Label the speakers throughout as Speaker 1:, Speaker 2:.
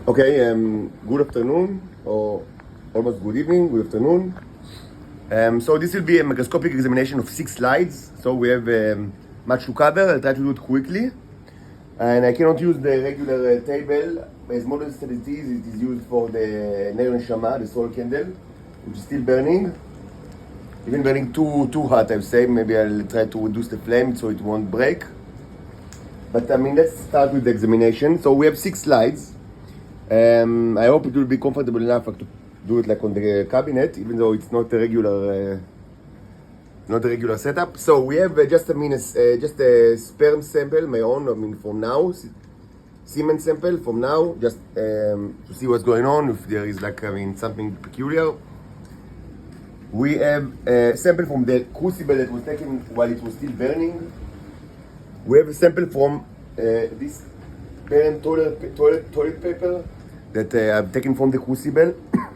Speaker 1: Okay, good afternoon, or almost good evening, good afternoon. So this will be a microscopic examination of 6 slides. So we have much to cover. I'll try to do it quickly. And I cannot use the regular table. As modest as it is used for the Ner Neshama, the soul candle, which is still burning. Even burning too hot, I would say. Maybe I'll try to reduce the flame so it won't break. But I mean, let's start with the examination. So we have 6 slides. I hope it will be comfortable enough to do it like on the cabinet, even though it's not a regular setup. So we have just a sperm sample, my own. From now, semen sample from now, just to see what's going on. If there is something peculiar. We have a sample from the crucible that was taken while it was still burning. We have a sample from this parent toilet paper that I've taken from the crucible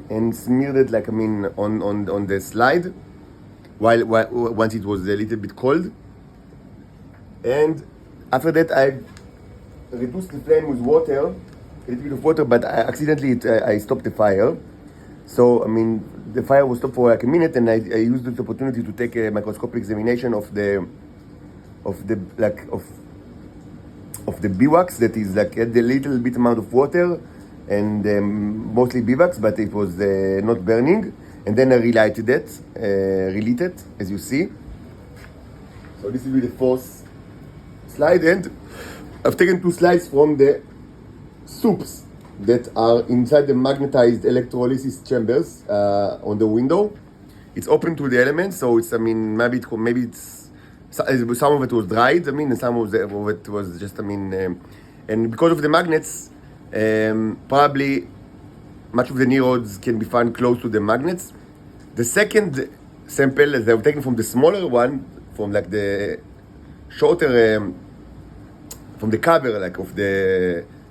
Speaker 1: and smeared it on the slide while once it was a little bit cold. And after that I reduced the flame with water, a little bit of water, but I stopped the fire. So the fire was stopped for like a minute, and I used the opportunity to take a microscopic examination of the beeswax that is like had a little bit amount of water and mostly beeswax, but it was not burning. And then I relit it, as you see. So this will be the fourth slide, and I've taken 2 slides from the soups that are inside the magnetized electrolysis chambers on the window. It's open to the elements, so it's maybe it's some of it was dried, and some of it was just, and because of the magnets, probably much of the nerods can be found close to the magnets. The second sample, as they were taken from the smaller one, from like the shorter, from the cover,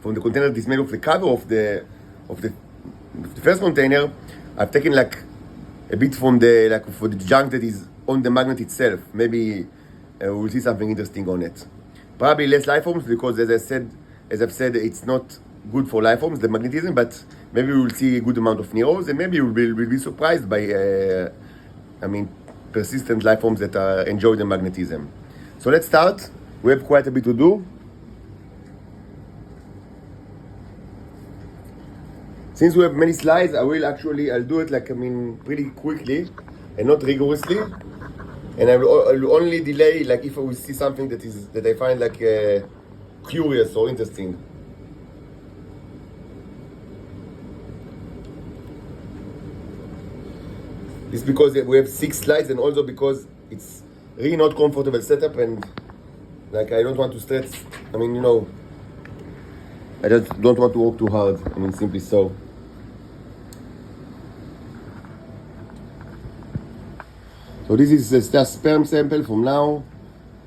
Speaker 1: from the container that is made of the cover of the first container, I've taken like a bit from for the junk that is on the magnet itself. Maybe we'll see something interesting on it. Probably less life forms because, as I've said, it's not good for life forms, the magnetism. But maybe we'll see a good amount of neros, and maybe we'll be surprised by, persistent life forms that enjoy the magnetism. So let's start. We have quite a bit to do. Since we have many slides, I'll do it pretty quickly and not rigorously. And I'll only delay if I will see something that I find curious or interesting. This is because we have 6 slides, and also because it's really not comfortable setup, and I don't want to stretch. I just don't want to work too hard. Simply so. So this is a sperm sample from now,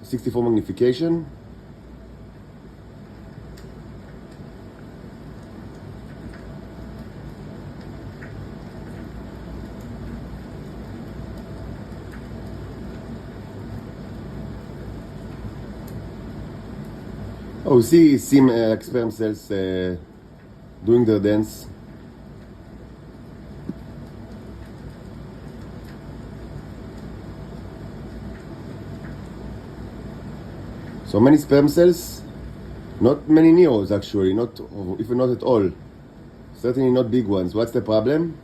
Speaker 1: 64 magnification. Oh, see sperm cells doing their dance. So many sperm cells, not many neros actually, even not at all. Certainly not big ones. What's the problem?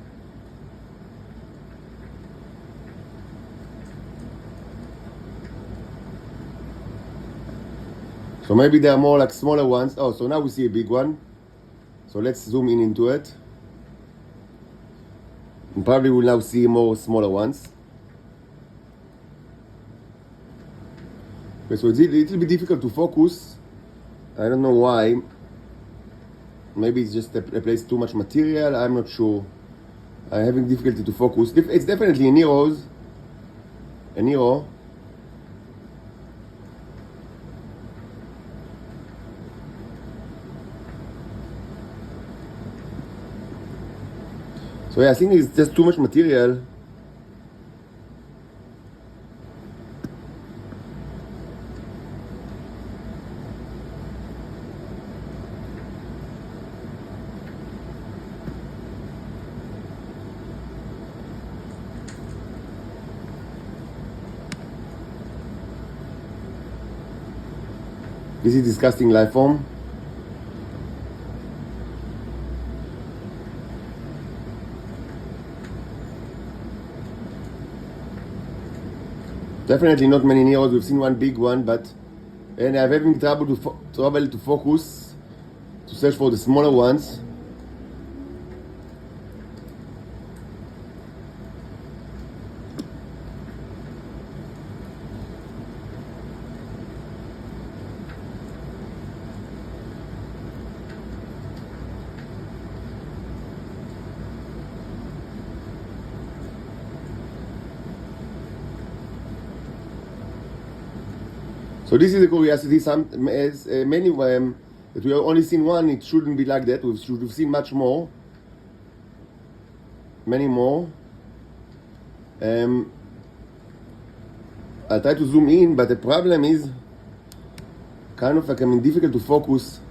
Speaker 1: So maybe there are more smaller ones. Oh, so now we see a big one. So let's zoom into it. And probably we'll now see more smaller ones. Okay, so it's a little bit difficult to focus. I don't know why. Maybe it's just I placed too much material. I'm not sure. I'm having difficulty to focus. It's definitely a nero. So yeah, I think it's just too much material. This is disgusting life form. Definitely not many Neros. We've seen one big one, and I'm having trouble to focus, to search for the smaller ones. So this is a curiosity. Many that we have only seen one. It shouldn't be like that. We should have seen much more, many more. I'll try to zoom in, but the problem is kind of like difficult to focus.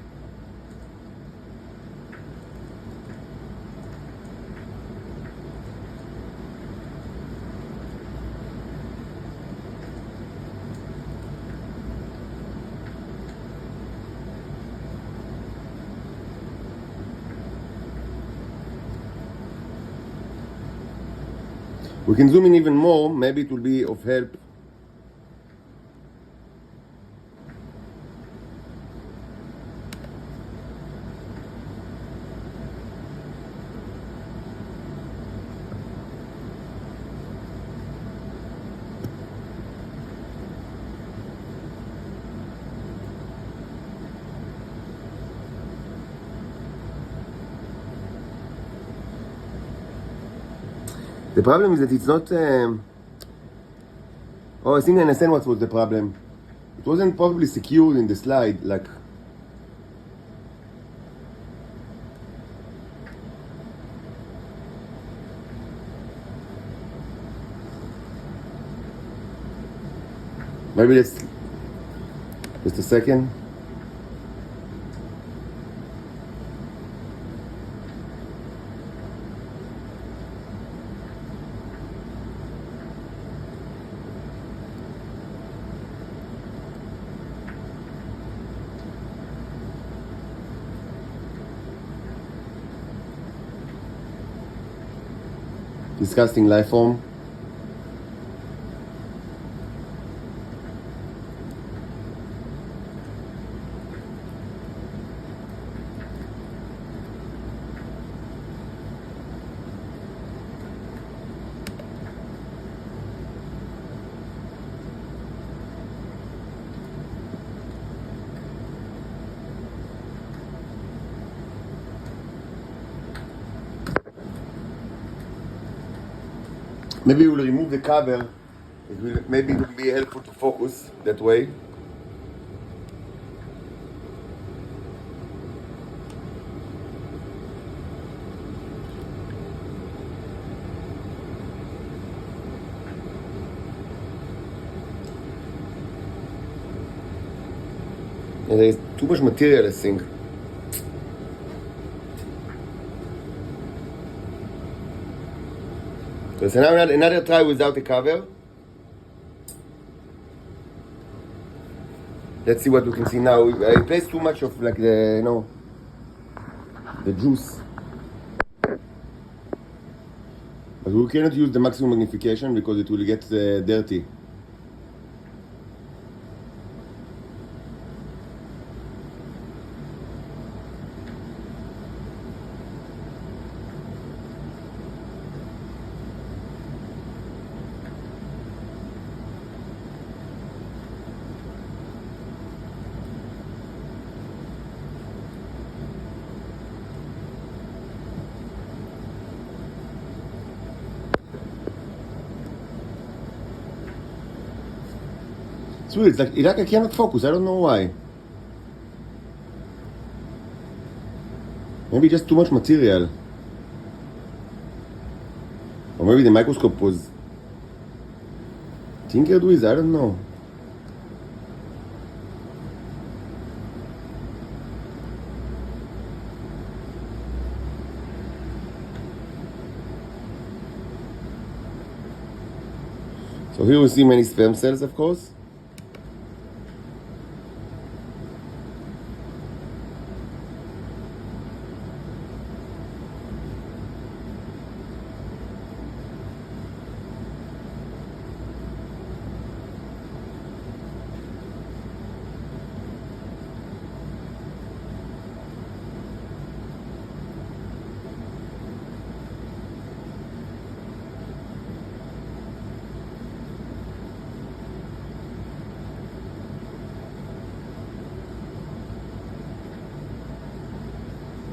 Speaker 1: We can zoom in even more, maybe it will be of help. The problem is that it's not... Oh, I think I understand what was the problem. It wasn't probably secured in the slide, like... Maybe let's... Just a second. Disgusting life form. Maybe we'll remove the cover. Maybe it will be helpful to focus that way. And there is too much material, I think. So now another try without a cover. Let's see what we can see now. I placed too much of like the, the juice. But we cannot use the maximum magnification because it will get dirty. It's weird, it's like I cannot focus, I don't know why. Maybe just too much material. Or maybe the microscope was tinkered with, I don't know. So here we see many sperm cells, of course.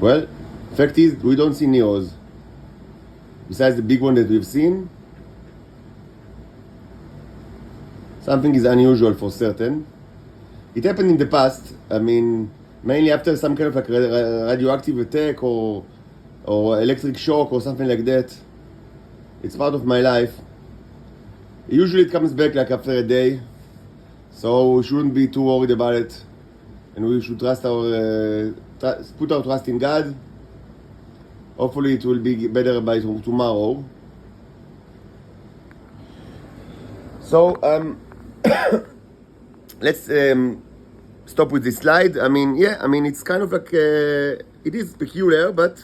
Speaker 1: Well, fact is, we don't see Neos. Besides the big one that we've seen, something is unusual for certain. It happened in the past, I mean, mainly after some kind of like radioactive attack or electric shock or something like that. It's part of my life. Usually it comes back like after a day, so we shouldn't be too worried about it, and we should trust put our trust in God. Hopefully it will be better by tomorrow. So let's stop with this slide. I mean, yeah, I mean, it's kind of like it is peculiar, but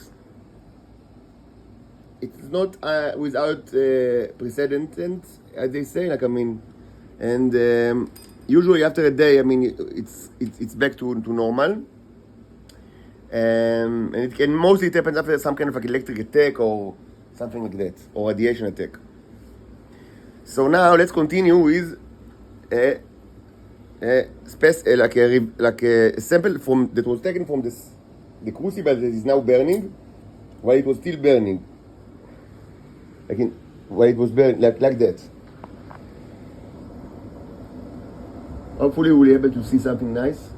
Speaker 1: it's not without precedent, as they say. Like, I mean, and usually after a day, I mean, it's back to normal. And it can mostly happen after some kind of like electric attack or something like that, or radiation attack. So now let's continue with a sample from that was taken from the crucible that is now burning, while it was still burning, while it was burning like that. Hopefully we'll be able to see something nice.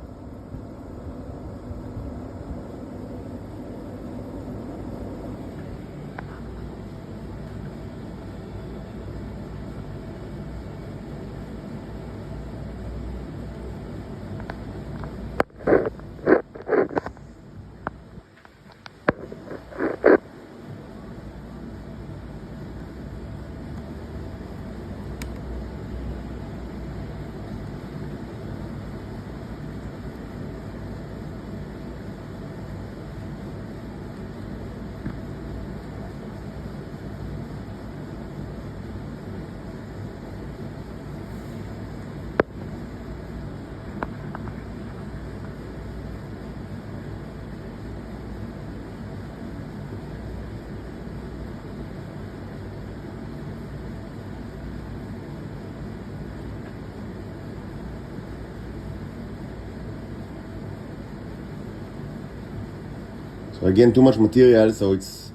Speaker 1: So again, too much material, so it's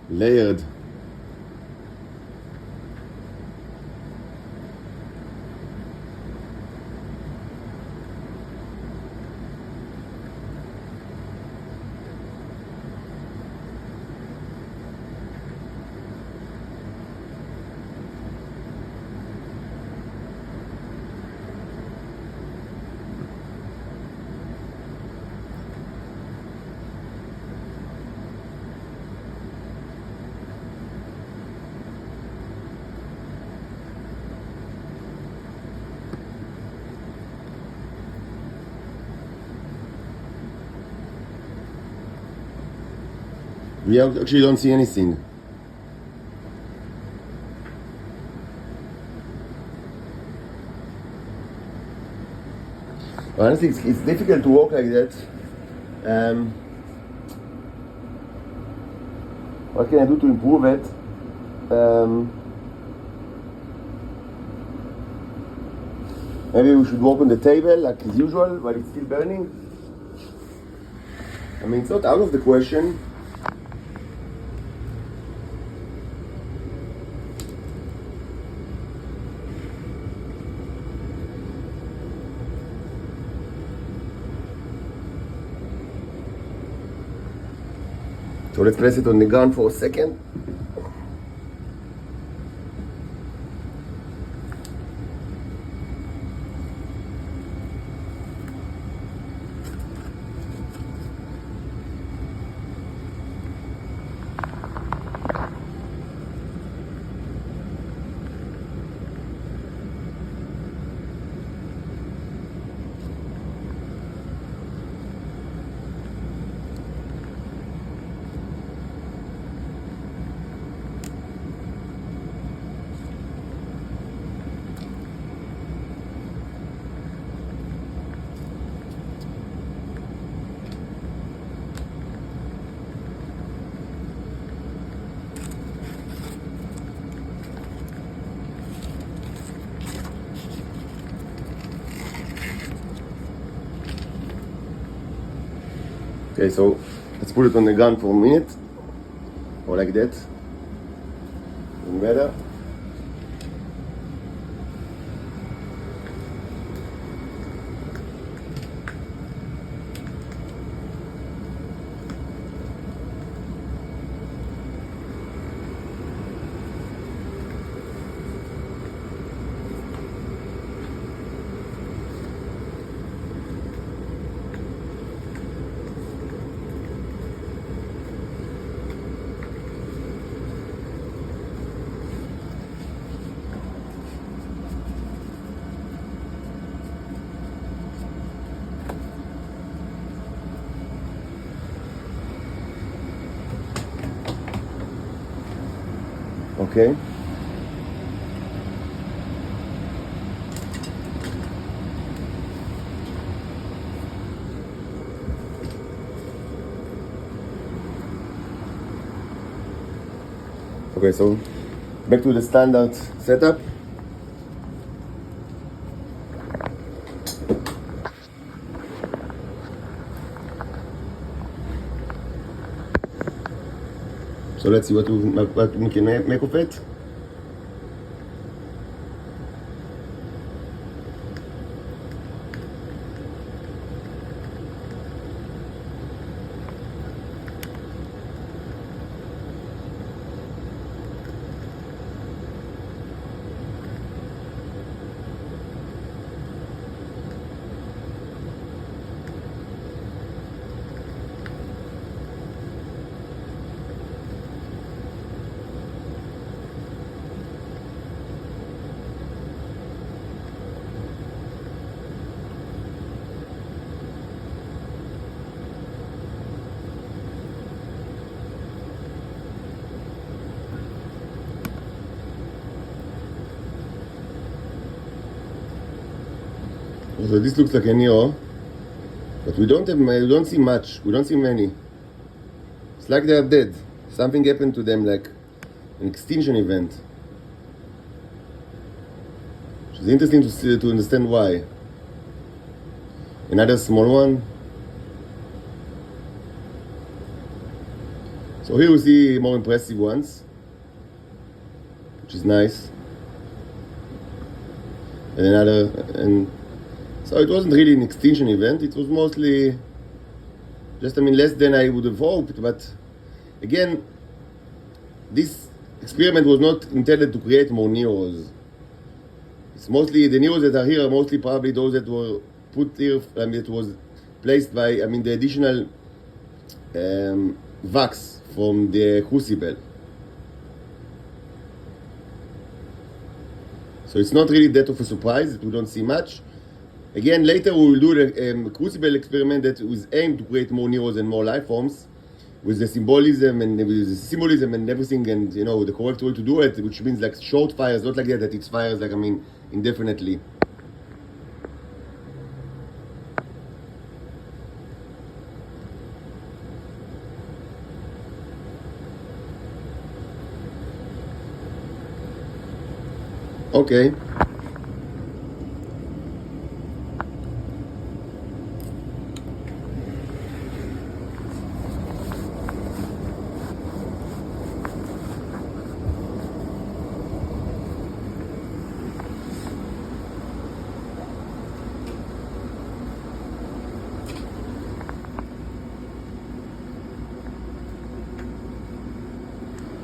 Speaker 1: layered. We actually don't see anything. Honestly, it's difficult to walk like that. What can I do to improve it? Maybe we should walk on the table like as usual while it's still burning. I mean, it's not out of the question. So let's place it on the ground for a second. Okay, so Let's put it on the gun for a minute, or like that. Even better. Okay. Okay, so back to the standard setup. So let's see what we can make of it. So this looks like a Neo, but we don't see much. We don't see many. It's like they are dead. Something happened to them, like an extinction event. Which is interesting to understand why. Another small one. So here we see more impressive ones, which is nice. And another, and so it wasn't really an extinction event. It was mostly just, less than I would have hoped. But again, this experiment was not intended to create more Neos. It's mostly, the Neos that are here are mostly probably those that were put here, that was placed by, the additional wax from the crucible. So it's not really that of a surprise that we don't see much. Again, later we will do the crucible experiment that was aimed to create more Neos and more life forms, with the symbolism and everything, and the correct way to do it, which means like short fires, not like that it fires like indefinitely. Okay.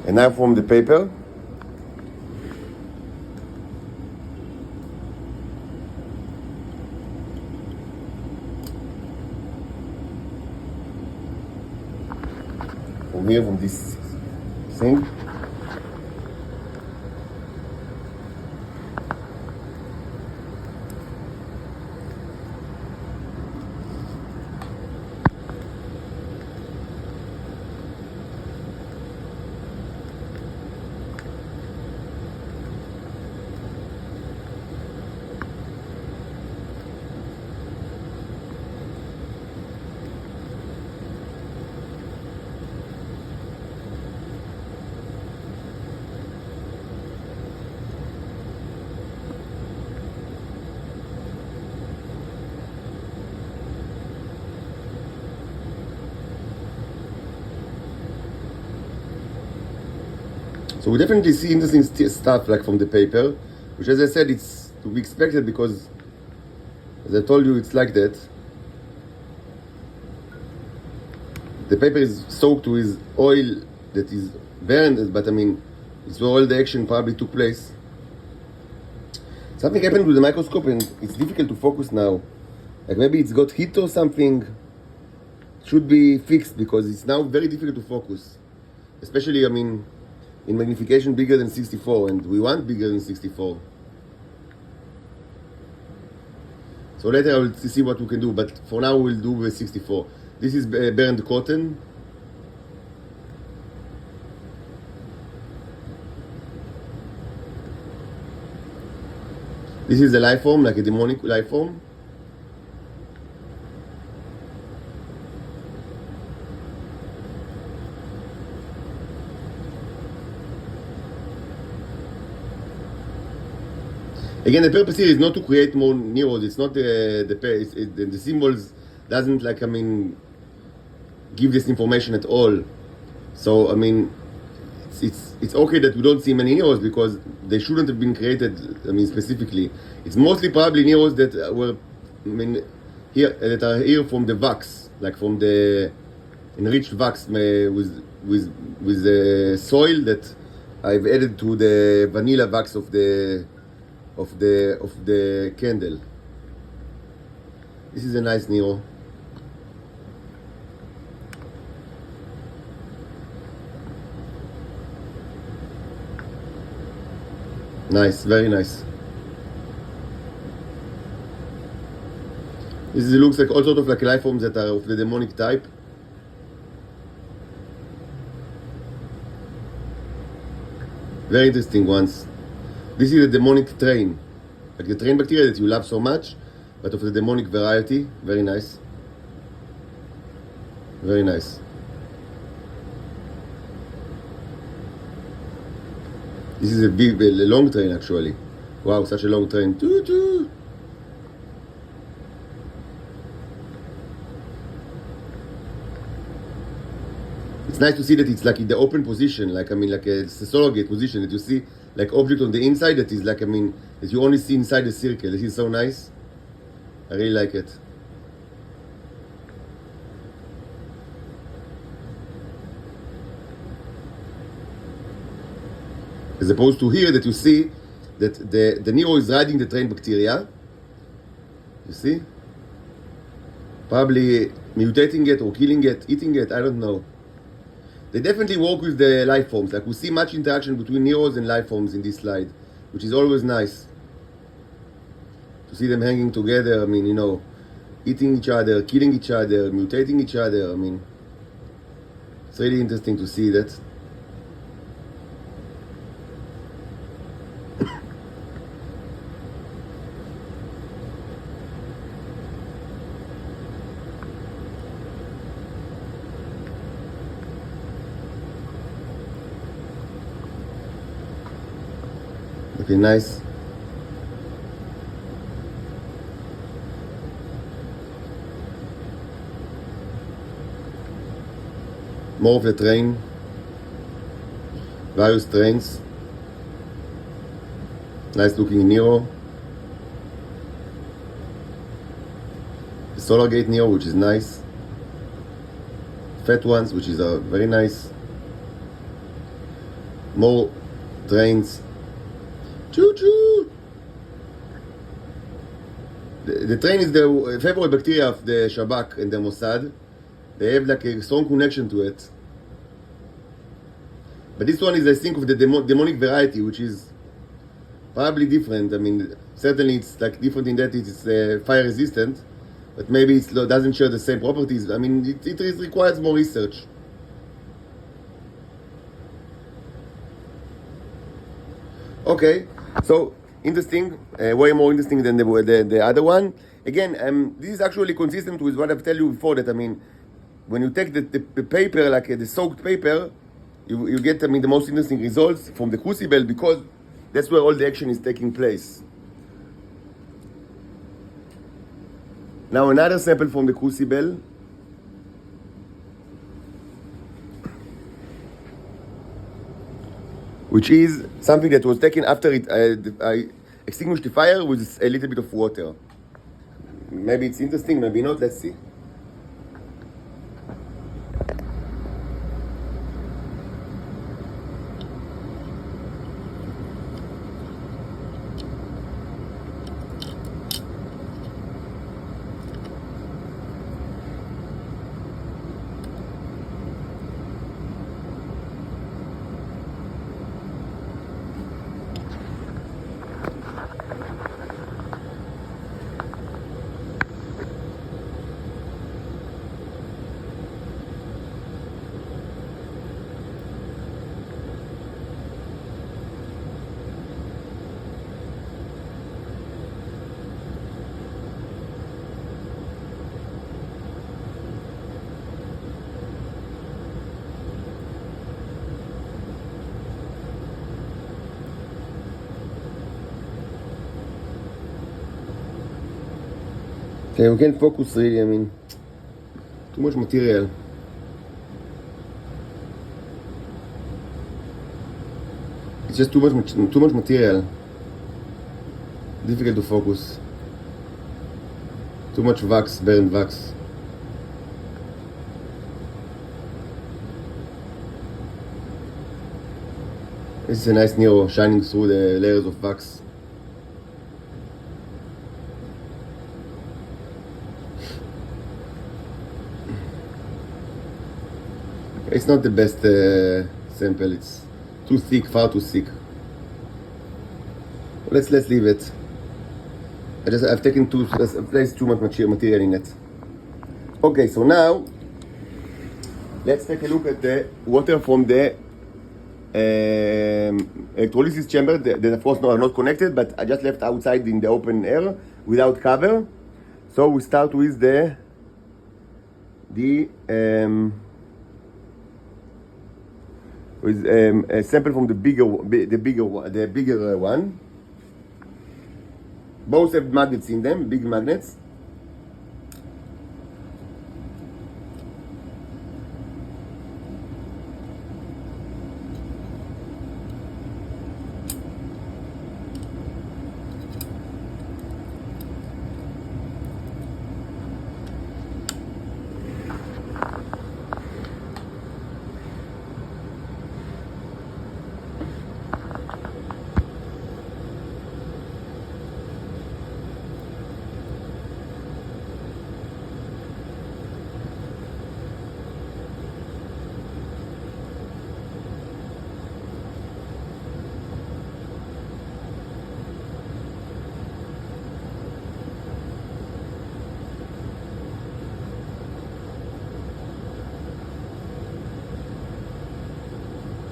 Speaker 1: And now from the paper. From here, from this thing. So we definitely see interesting stuff like from the paper, which, as I said, it's to be expected because, as I told you, it's like that. The paper is soaked with oil that is burned, but I mean, it's where all the action probably took place. Something happened with the microscope and it's difficult to focus now. Like maybe it's got hit or something. It should be fixed because it's now very difficult to focus. Especially, I mean, in magnification bigger than 64, and we want bigger than 64. So later I will see what we can do, but for now we'll do with 64. This is burned cotton. This is a life form, like a demonic life form. Again, the purpose here is not to create more neurons. It's not the symbols doesn't like, I mean, give this information at all. So I mean, it's okay that we don't see many neurons because they shouldn't have been created. I mean, specifically, it's mostly probably neurons that were, I mean, here that are here from the wax, like from the enriched wax with the soil that I've added to the vanilla wax of the candle. This is a nice neo. Nice, very nice. This looks like all sort of like life forms that are of the demonic type. Very interesting ones. This is a demonic train, like the train bacteria that you love so much, but of the demonic variety. Very nice. Very nice. This is a long train actually. Wow, such a long train. Choo-choo. It's nice to see that it's like in the open position, like I mean, like a surrogate position that you see, like object on the inside that is like, I mean, that you only see inside the circle. This is so nice. I really like it. As opposed to here that you see that the Nero is riding the train bacteria. You see? Probably mutating it or killing it, eating it, I don't know. They definitely work with the life forms. Like we see much interaction between Neros and life forms in this slide, which is always nice. To see them hanging together, I mean, you know, eating each other, killing each other, mutating each other, I mean, it's really interesting to see that. Okay, nice. More of the train. Various trains. Nice looking Nero. The Solar Gate Nero, which is nice. Fat ones, which is very nice. More trains. Choo-choo! The train is the favorite bacteria of the Shabak and the Mossad. They have like a strong connection to it. But this one is, I think, of the demonic variety, which is probably different. I mean, certainly it's like different in that it's fire resistant, but maybe it doesn't share the same properties. I mean, it requires more research. Okay. So interesting, way more interesting than the other one. Again, this is actually consistent with what I've told you before. That I mean, when you take the paper, like the soaked paper, you get, I mean, the most interesting results from the crucible because that's where all the action is taking place. Now another sample from the crucible. which is something that was taken after I extinguished the fire with a little bit of water. Maybe it's interesting, maybe not, let's see. Okay, we can't focus really, I mean, too much material. It's just too much material. Difficult to focus. Too much wax, burned wax. This is a nice Neo shining through the layers of wax. It's not the best sample, it's too thick, far too thick. Let's leave it. I've placed too much material in it. Okay, so now let's take a look at the water from the electrolysis chamber. The of course are not connected, but I just left outside in the open air without cover. So we start with a sample from the bigger one. Both have magnets in them, big magnets.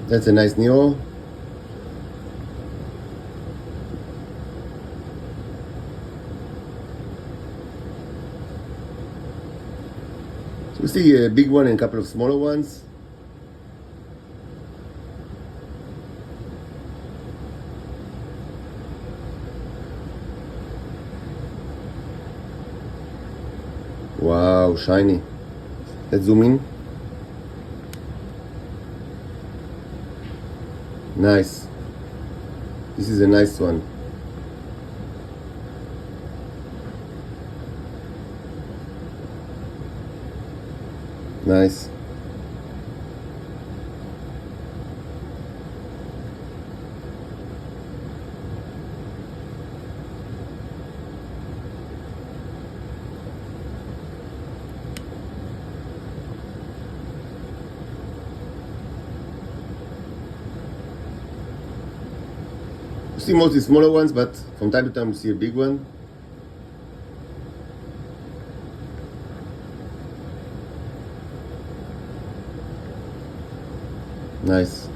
Speaker 1: That's a nice Neo. So we see a big one and a couple of smaller ones. Wow, shiny. Let's zoom in. Nice. This is a nice one. Nice. You see mostly smaller ones, but from time to time you see a big one. Nice.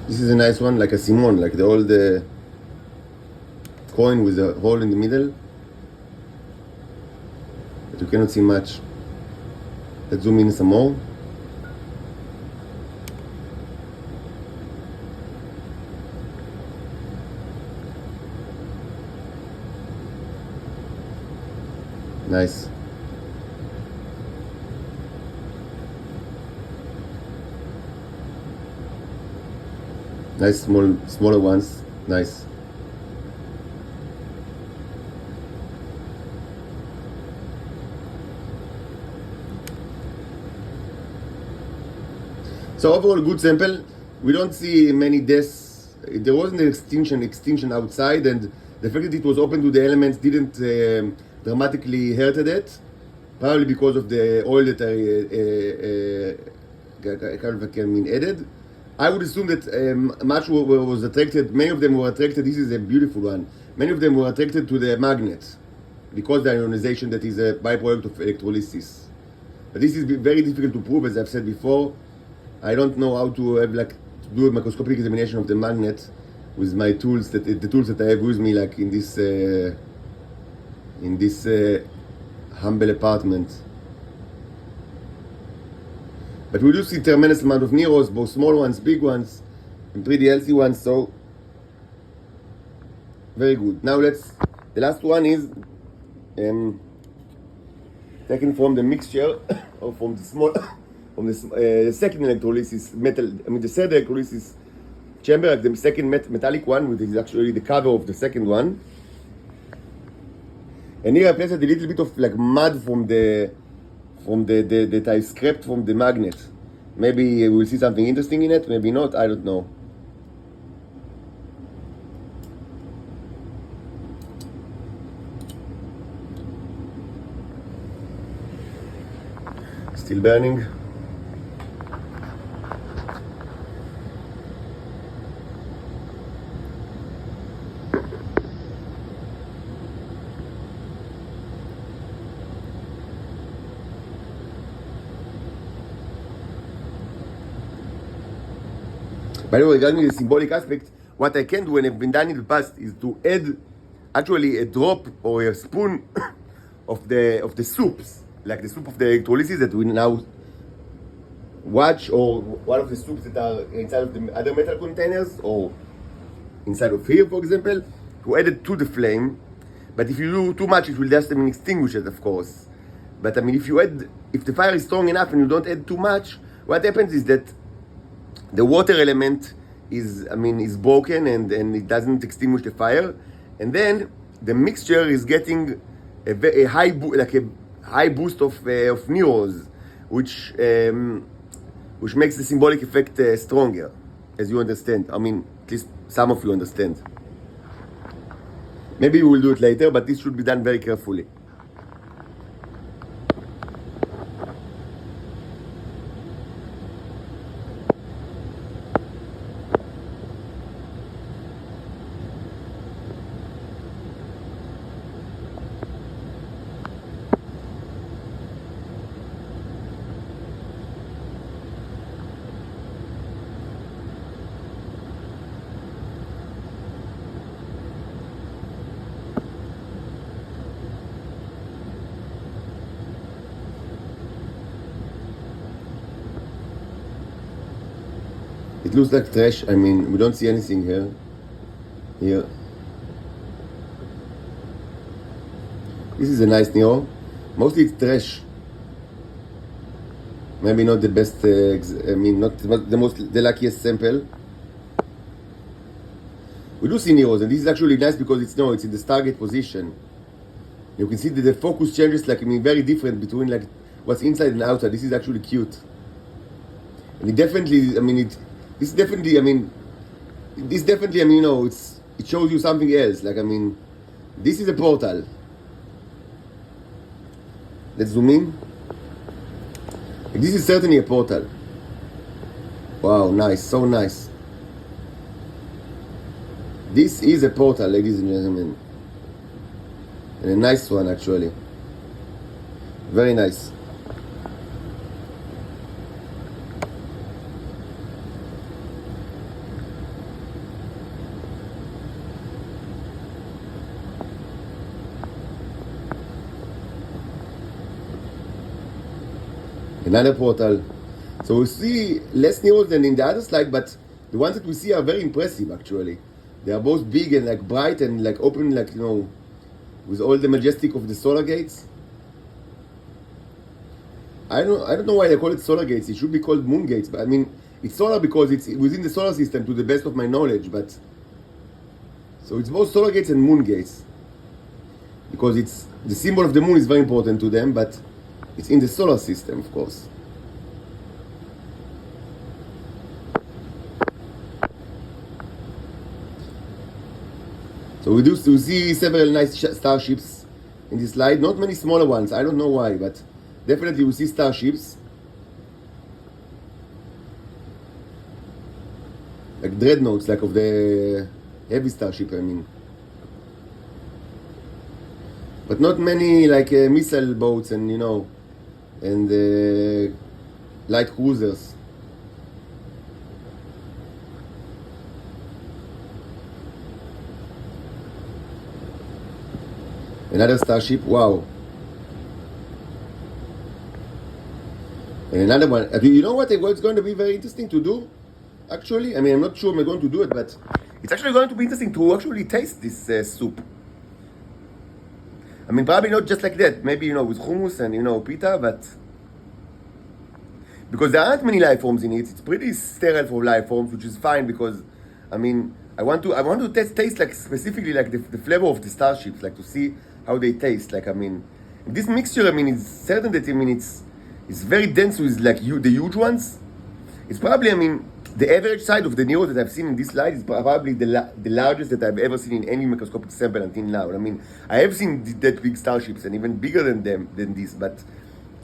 Speaker 1: This is a nice one, like a Semen, like the old coin with a hole in the middle. you cannot see much. Let's zoom in some more. Nice. Nice smaller ones. Nice. So overall, good sample. We don't see many deaths. There wasn't an extinction outside, and the fact that it was open to the elements didn't dramatically hurt it. Probably because of the oil that I added. I would assume that much was attracted. Many of them were attracted. This is a beautiful one. Many of them were attracted to the magnet because the ionization that is a byproduct of electrolysis. But this is very difficult to prove, as I've said before. I don't know how to have to do a microscopic examination of the magnet with my tools, the tools that I have with me, like in this humble apartment. But we do see tremendous amount of neros, both small ones, big ones, and pretty healthy ones. So very good. Now the last one is taken from the mixture or from the small. From the second electrolysis the third electrolysis chamber, like the second metallic one, which is actually the cover of the second one. And here I placed a little bit of mud from the that I scraped from the magnet. Maybe we'll see something interesting in it, maybe not, I don't know. Still burning. By the way, regarding the symbolic aspect, what I can do when I've been done in the past is to add actually a drop or a spoon of the soups, like the soup of the electrolysis that we now watch, or one of the soups that are inside of the other metal containers, or inside of here, for example, to add it to the flame. But if you do too much, it will just extinguish it, of course. But if the fire is strong enough and you don't add too much, what happens is that the water element is broken and it doesn't extinguish the fire, and then the mixture is getting a high boost of neros, which makes the symbolic effect stronger, as you understand. At least some of you understand. Maybe we will do it later, but this should be done very carefully. It looks like trash. We don't see anything here. This is a nice neo. Mostly it's trash. Maybe not the best, not the luckiest sample. We do see neos, and this is actually nice because it's in the Stargate position. You can see that the focus changes very different between what's inside and outside. This is actually cute. And it definitely, it shows you something else. This is a portal. Let's zoom in. This is certainly a portal. Wow, nice, so nice. This is a portal, ladies and gentlemen. And a nice one, actually. Very nice. Another portal. So we see less neurons than in the other slide, but the ones that we see are very impressive actually. They are both big and like bright and like open, like, you know, with all the majestic of the solar gates. I don't know why they call it solar gates. It should be called moon gates, but I mean, it's solar because it's within the solar system to the best of my knowledge, but so it's both solar gates and moon gates. Because it's the symbol of the moon is very important to them, but it's in the solar system, of course. So we see several nice starships in this slide. Not many smaller ones. I don't know why, but definitely we see starships. Like dreadnoughts, like of the heavy starship, I mean. But not many like missile boats and, you know, and light cruisers. Another starship, wow. And another one. You know what? It's going to be very interesting to do, actually. I mean, I'm not sure I'm going to do it, but it's actually going to be interesting to actually taste this soup. I mean, probably not just like that. Maybe, you know, with hummus and, you know, pita, but because there aren't many life forms in it, it's pretty sterile for life forms, which is fine because, I mean, I want to taste like specifically like the flavor of the starships, like to see how they taste. Like, I mean, this mixture, I mean, it's certain that, I mean, it's very dense with like the huge ones. It's probably, I mean, the average size of the neurons that I've seen in this slide is probably the largest that I've ever seen in any microscopic sample until now. I mean, I have seen that big starships and even bigger than this, but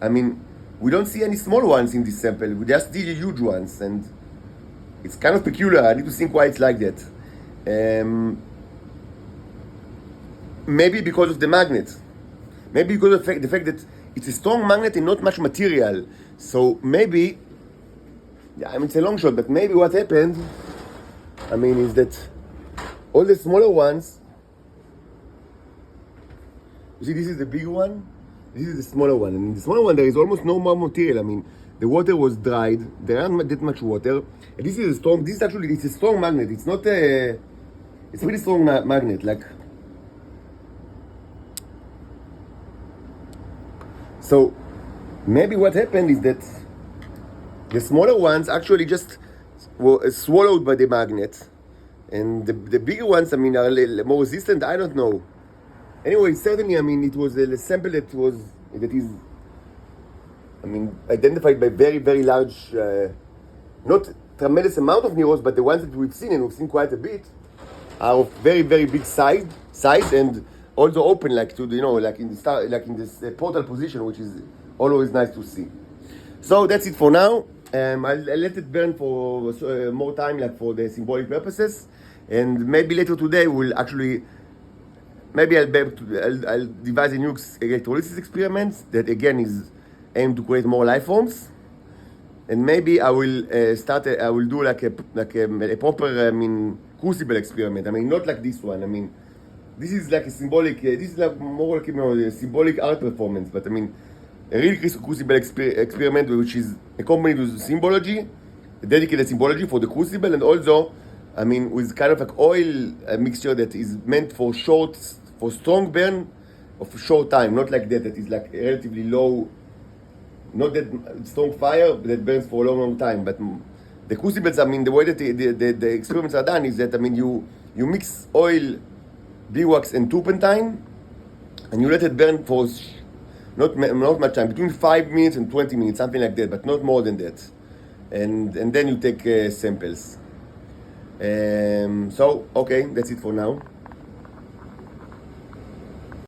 Speaker 1: I mean, we don't see any small ones in this sample. We just see the huge ones, and it's kind of peculiar. I need to think why it's like that. Maybe because of the magnet. Maybe because of the fact that it's a strong magnet and not much material. So maybe, yeah, I mean, it's a long shot, but maybe what happened, I mean, is that all the smaller ones, you see, this is the big one, this is the smaller one, and in the smaller one there is almost no more material. I mean, the water was dried, there aren't that much water, and this is it's a strong magnet. It's not it's a pretty strong magnet, like. So maybe what happened is that the smaller ones actually just were swallowed by the magnet, and the bigger ones, I mean, are a little more resistant. I don't know. Anyway, certainly, I mean, it was a sample that is, I mean, identified by very, very large, not tremendous amount of neurons, but the ones that we've seen, and we've seen quite a bit, are of very, very big size, and also open, like to, you know, like in this portal position, which is always nice to see. So that's it for now. I'll let it burn for more time, like for the symbolic purposes, and maybe later today we'll actually, maybe I'll devise a new electrolysis experiment that again is aimed to create more life forms, and maybe I will do like a proper, I mean, crucible experiment. I mean, not like this one. I mean, this is like a symbolic. This is like more like, you know, a symbolic art performance, but I mean, a real crucible experiment, which is accompanied with symbology, a dedicated symbology for the crucible, and also, I mean, with kind of like oil mixture that is meant for strong burn of short time, not like that is like relatively low, not that strong fire that burns for a long time. But the crucibles, I mean, the way that the experiments are done is that, I mean, you mix oil, beeswax, and turpentine, and you let it burn for not much time, between 5 minutes and 20 minutes, something like that, but not more than that. And then you take samples. So, okay, that's it for now.